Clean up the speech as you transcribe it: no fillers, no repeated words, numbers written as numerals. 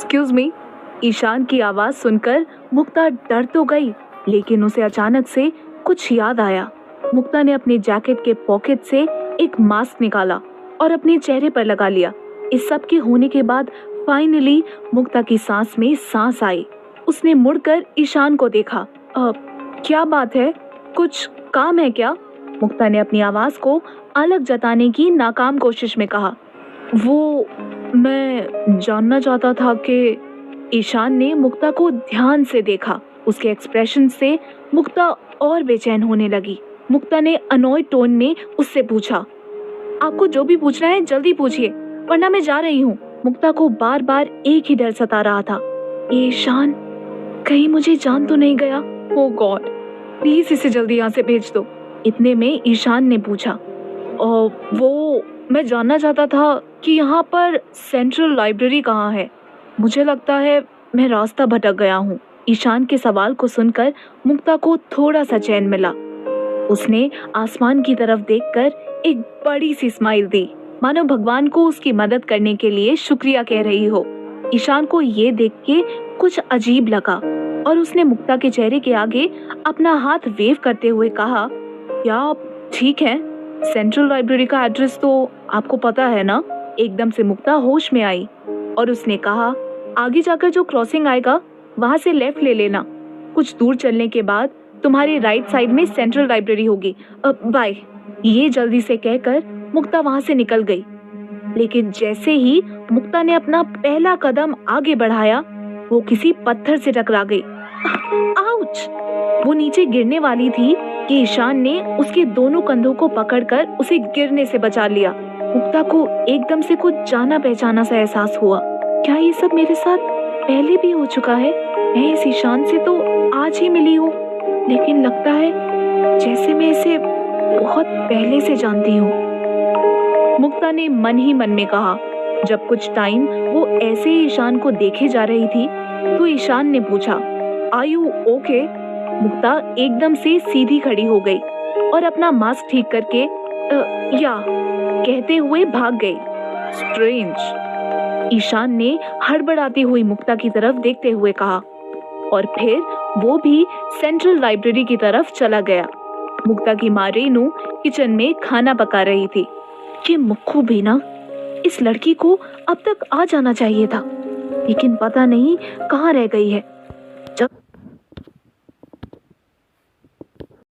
Excuse me. Ishan की आवाज सुनकर मुक्ता डर तो गई, लेकिन उसे अचानक से कुछ याद आया। मुक्ता ने अपने जैकेट के पॉकेट से एक मास्क निकाला और अपने चेहरे पर लगा लिया। इस सब के होने के बाद फाइनली मुक्ता की सांस में सांस आई। उसने मुड़कर ईशान को देखा। क्या बात है, कुछ काम है क्या? मुक्ता ने अपनी आवाज को अलग जताने की नाकाम कोशिश में कहा। वो मैं जानना चाहता था कि। ईशान ने मुक्ता को ध्यान से देखा। उसके एक्सप्रेशन से मुक्ता और बेचैन होने लगी। मुक्ता ने अनॉयड टोन में उससे पूछा, आपको जो भी पूछना है जल्दी पूछिए, वरना मैं जा रही हूँ। मुक्ता को बार बार एक ही डर सता रहा था, ईशान कहीं मुझे जान तो नहीं गया। ओ गॉड, प्लीज इसे जल्दी यहाँ से भेज दो। इतने में ईशान ने पूछा, वो मैं जानना चाहता था कि यहाँ पर सेंट्रल लाइब्रेरी कहाँ है। मुझे लगता है मैं रास्ता भटक गया हूँ। ईशान के सवाल को सुनकर मुक्ता को थोड़ा सा चैन मिला। उसने आसमान की तरफ देखकर एक बड़ी सी स्माइल दी, मानो भगवान को उसकी मदद करने के लिए शुक्रिया कह रही हो। ईशान को ये देख के कुछ अजीब लगा और उसने मुक्ता के चेहरे के आगे अपना हाथ वेव करते हुए कहा, क्या आप ठीक हैं? सेंट्रल लाइब्रेरी का एड्रेस तो आपको पता है ना? एकदम से मुक्ता होश में आई और उसने कहा, आगे जाकर जो क्रॉसिंग आएगा वहां से लेफ्ट ले लेना। कुछ दूर चलने के बाद तुम्हारी राइट साइड में सेंट्रल लाइब्रेरी होगी। बाय। ये जल्दी से कहकर मुक्ता वहां से निकल गई। लेकिन जैसे ही मुक्ता ने अपना पहला कदम आगे बढ़ाया, वो किसी पत्थर से टकरा गई। आउच! वो नीचे गिरने वाली थी कि ईशान ने उसके दोनों कंधों को पकड़कर उसे गिरने से बचा लिया। मुक्ता को एकदम से कुछ जाना पहचाना सा एहसास हुआ। क्या ये सब मेरे साथ पहले भी हो चुका है? मैं इस ईशान से तो आज ही मिली हूँ, लेकिन लगता है जैसे मैं इसे बहुत पहले से जानती हूँ। मुक्ता ने मन ही मन में कहा। जब कुछ टाइम वो ऐसे ही ईशान को देखे जा रही थी, तो ईशान ने पूछा, आर यू ओके? मुक्ता एकदम से सीधी खड़ी हो गई और अपना मास्क ठीक करके या कहते हुए भाग गई। स्ट्रेंज, ईशान ने हड़बड़ाती हुई मुक्ता की तरफ देखते हुए कहा, और फिर वो भी सेंट्रल लाइब्रेरी की तरफ चला गया। मुक्ता की माँ रेनू किचन में खाना पका रही थी। ये मुक्कू भी ना, इस लड़की को अब तक आ जाना चाहिए था, लेकिन पता नहीं कहाँ रह गई है।